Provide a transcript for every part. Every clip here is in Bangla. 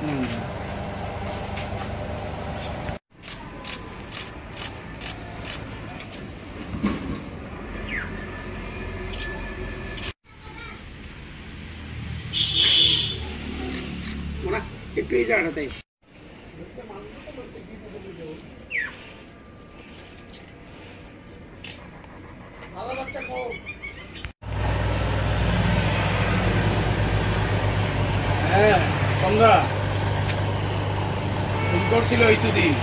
একটু এই জায়গাটাতে হ্যাঁ সন্ধ্যা ফোন করছিল এই দুদিন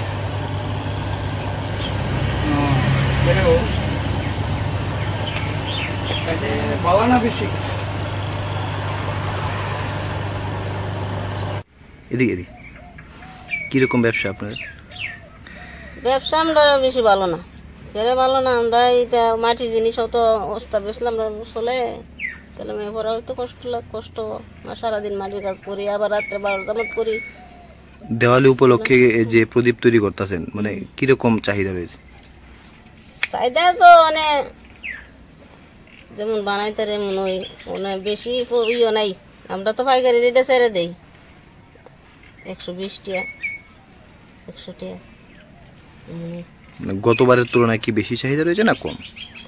বলা না বেশি এদিকে এদিকে কিরকম ব্যবসা আপনার? ব্যবসা আমরা বেশি ভালো না, কেরে ভালো না। আমরা এটা মাটির জিনিস অত অবস্থা বেসলাম চলে ছেলে মেয়ে পরে হয়তো কষ্ট সারাদিন মাটির কাজ করি, আবার রাত্রে 12 জামাত করি। দেওয়ালি উপলক্ষে যে প্রদীপ তৈরি করতেছেন মানে কিরকম চাহিদা রয়েছে? চাহিদা তো মানে যেমন বানাইতে মনে হয় মানে বেশি ইয়ে নাই। আমরা তো পাইকারি রেটে ছেড়ে দেই 120 টাকা 100 টাকা। গতবারের তুলনায় কি বেশি চাহিদা রয়েছে না কম?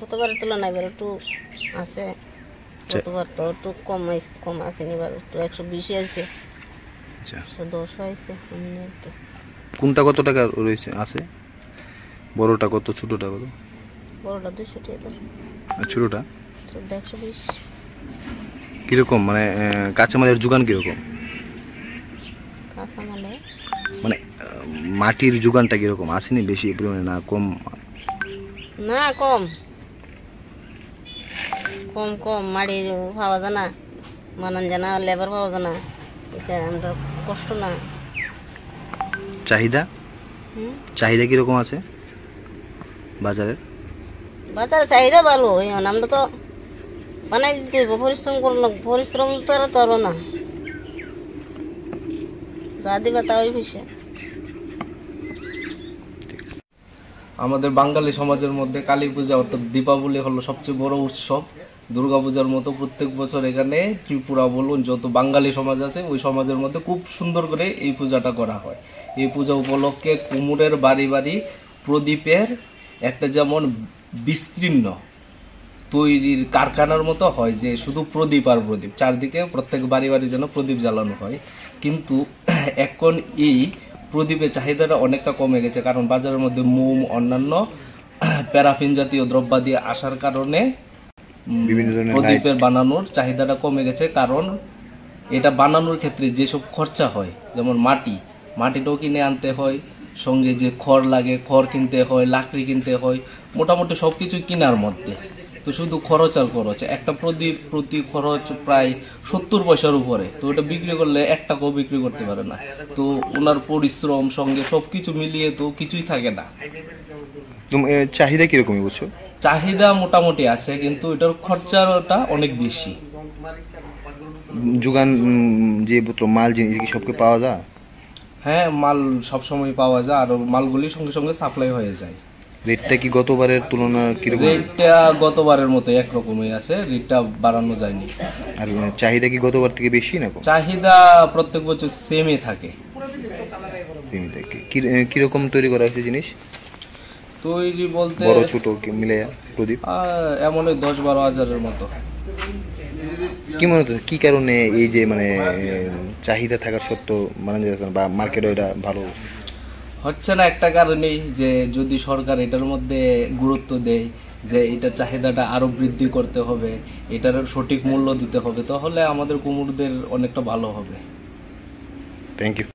গতবারের তুলনায় এবার একটু আছে, গতবার তো একটু কম আছে, এবার একটু 120 আছে, 110 আছে। কোনটা কত টাকা রয়েছে আছে? বড়টা কত, ছোটটা কত? বড়টা 200 টাকা আর ছোটটা 120। কিরকম মানে কাঁচামালের যোগান কিরকম? কাঁচামালে মানে মাটির যোগানটা কিরকম, আসেনি বেশি পরিমাণে না কম? না কম কম কম মাটির পাওয়া যায় না, বানান যায় না, লেবার পাওয়া যায় না, এটা আমরা কষ্ট না। চাহিদা চাহিদা কিরকম আছে বাজারে? বাজারে চাহিদা ভালো, আমরা তো বানাই দিতে হইব, পরিশ্রম করলাম, পরিশ্রম তো আর তর না, যা দিবা তা ওই পয়সা। আমাদের বাঙালি সমাজের মধ্যে কালী পূজা অর্থাৎ দীপাবলি হলো সবচেয়ে বড় উৎসব। দুর্গাপূজার মতো প্রত্যেক বছর এখানে ত্রিপুরা বলুন যত বাঙালি সমাজ আছে ওই সমাজের মধ্যে খুব সুন্দর করে এই পূজাটা করা হয়। এই পূজা উপলক্ষে কুমুরের বাড়ি বাড়ি প্রদীপের একটা যেমন বিস্তীর্ণ তৈরির কারখানার মতো হয়, যে শুধু প্রদীপ আর প্রদীপ, চারদিকে প্রত্যেক বাড়ি বাড়ি যেন প্রদীপ জ্বালানো হয়। কিন্তু এখন এই প্রদীপের চাহিদাটা অনেকটা কমে গেছে, কারণ বাজারের মধ্যে মোম অন্যান্য প্যারাফিন জাতীয় দ্রব্যাদি আসার কারণে প্রদীপের বানানোর চাহিদাটা কমে গেছে। কারণ এটা বানানোর ক্ষেত্রে যেসব খরচা হয়, যেমন মাটিটাও কিনে আনতে হয়, সঙ্গে যে খড় লাগে খড় কিনতে হয়, লাকড়ি কিনতে হয়, মোটামুটি সবকিছু কেনার মধ্যে তো শুধু খরচ আর খরচ। একটা প্রদীপ প্রতি খরচ প্রায় 70 পয়সার উপরে, তো এটা বিক্রি করলে 1 টাকাও বিক্রি করতে পারে না। তো ওনার পরিশ্রম সঙ্গে সবকিছু মিলিয়ে তো কিছুই থাকে না। চাহিদা কিরকম বুঝছো? চাহিদা মোটামুটি আছে, কিন্তু এটার খরচাটা অনেক বেশি। যোগান যে মাল জিনিস কি সবকে পাওয়া যায়? হ্যাঁ, মাল সবসময় পাওয়া যায়, আর মালগুলি সঙ্গে সঙ্গে সাপ্লাই হয়ে যায়। রেটটা কি গতবারের তুলনায় কিরকম? রেটটা গতবারের মতো একরকমই আছে, রেটটা বাড়ানো যায়নি। আর চাহিদা কি গতবার থেকে বেশি না কম? চাহিদা প্রত্যেক বছর সেমই থাকে। কিরকম তৈরি করা হয়েছে জিনিস? তৈরি বলতে বড় ছোট মিলে প্রদীপ এমন 10-12 হাজারের মতো। কি মনে হচ্ছে কি কারণে এই যে মানে চাহিদা থাকার সত্ত্বেও বানানো যাচ্ছে না, বা মার্কেটে এটা ভালো হচ্ছে না? একটা কারণেই যে যদি সরকার এটার মধ্যে গুরুত্ব দেয় যে এটা চাহিদাটা আরো বৃদ্ধি করতে হবে, এটার সঠিক মূল্য দিতে হবে, তাহলে আমাদের কুমুরদের অনেকটা ভালো হবে। Thank you.